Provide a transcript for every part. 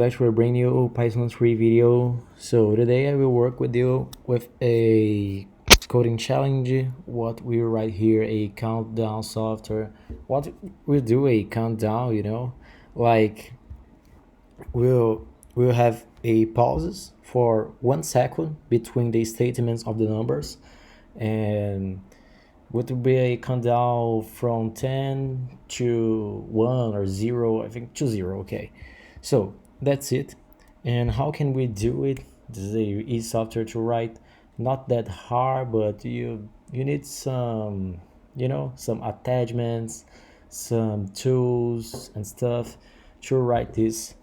Back to a brand new Python 3 video. So today I will work with you with a coding challenge. What we write here, a countdown software. What we'll do a countdown, like we'll have a pauses for 1 second between the statements of the numbers, and what will be a countdown from 10 to 1 or 0, I think to 0. Okay, so that's it. And how can we do it? This is a easy software to write, not that hard, but you need some attachments, some tools and stuff to write this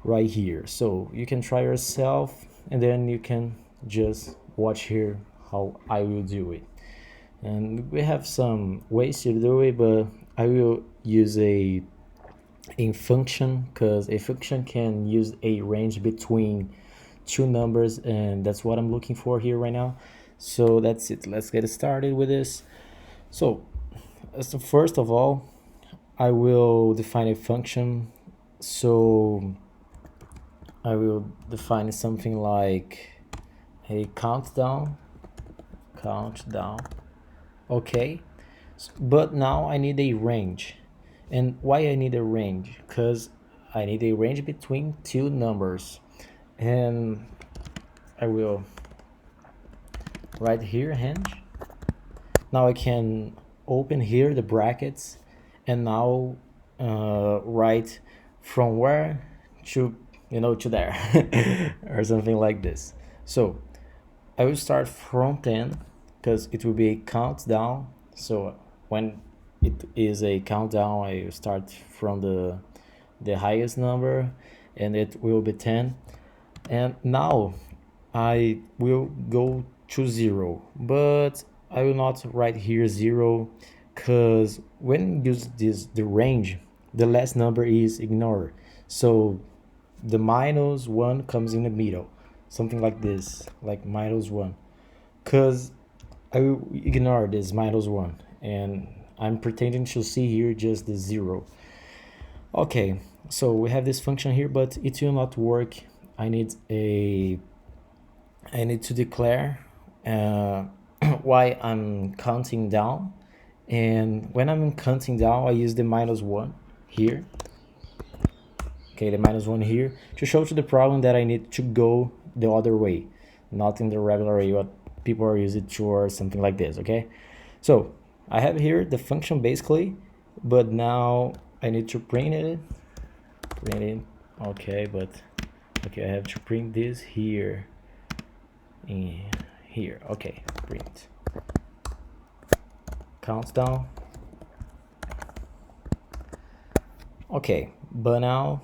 right here. So you can try yourself, and then you can just watch here how I will do it. And we have some ways to do it, but I will use a function, because a function can use a range between two numbers, and that's what I'm looking for here right now. So that's it. Let's get started with this. So first of all, I will define a function. So I will define something like a countdown. Okay, but now I need a range. And why I need a range? Because I need a range between two numbers. And I will write here range. Now I can open here the brackets, and now write from where to to there or something like this. So I will start from 10, because it will be a countdown. So when it is a countdown, I start from the highest number, and it will be 10. And now I will go to 0, but I will not write here 0, because when you use the range, the last number is ignored. So the -1 comes in the middle, something like this, like -1, because I will ignore this -1, and I'm pretending to see here just the 0. Okay, so we have this function here, but it will not work. I need to declare why I'm counting down, and when I'm counting down, I use the -1 here. Okay, the -1 here to show to the problem that I need to go the other way, not in the regular way what people are using to, or something like this. Okay, so I have here the function basically, but now I need to print it. Okay, but okay, I have to print this here. In here, okay, print countdown. Okay, but now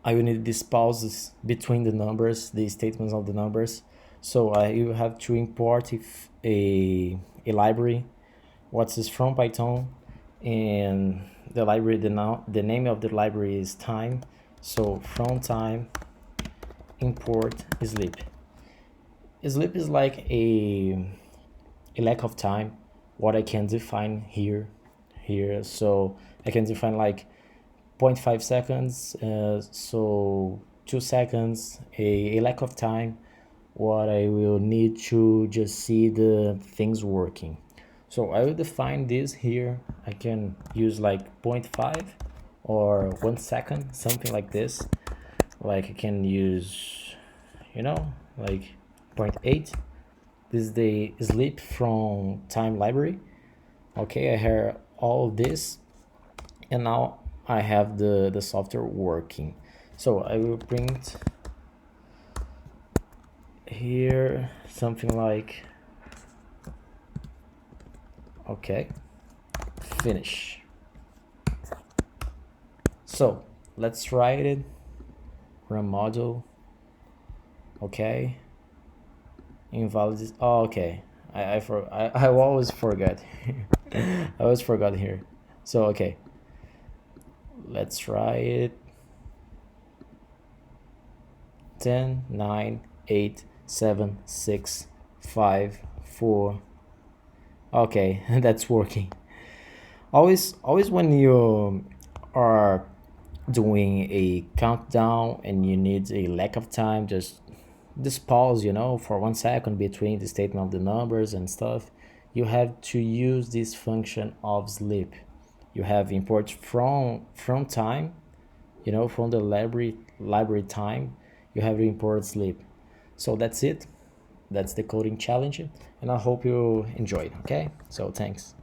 I will need these pauses between the numbers, the statements of the numbers. So I will have to import a library. What's this from Python, and the library, the name of the library is time. So from time import sleep. Sleep is like a lack of time, what I can define here. So I can define like 0.5 seconds, so 2 seconds, a lack of time, what I will need to just see the things working. So I will define this here. I can use like 0.5 or 1 second, something like this. Like I can use, like 0.8. This is the sleep from time library. Okay, I have all of this, and now I have the software working. So I will print here something like, okay, finish. So let's write it. Run module. Okay, invalid. Oh, okay, I always forget. I always forgot here. So okay, let's try it. 10, 9, 8, 7, 6, 5, 4. Okay, that's working. Always when you are doing a countdown and you need a lack of time, just pause, for 1 second between the statement of the numbers and stuff. You have to use this function of sleep. You have import from time, from the library time. You have to import sleep. So that's it. That's the coding challenge, and I hope you enjoyed. Okay, so thanks.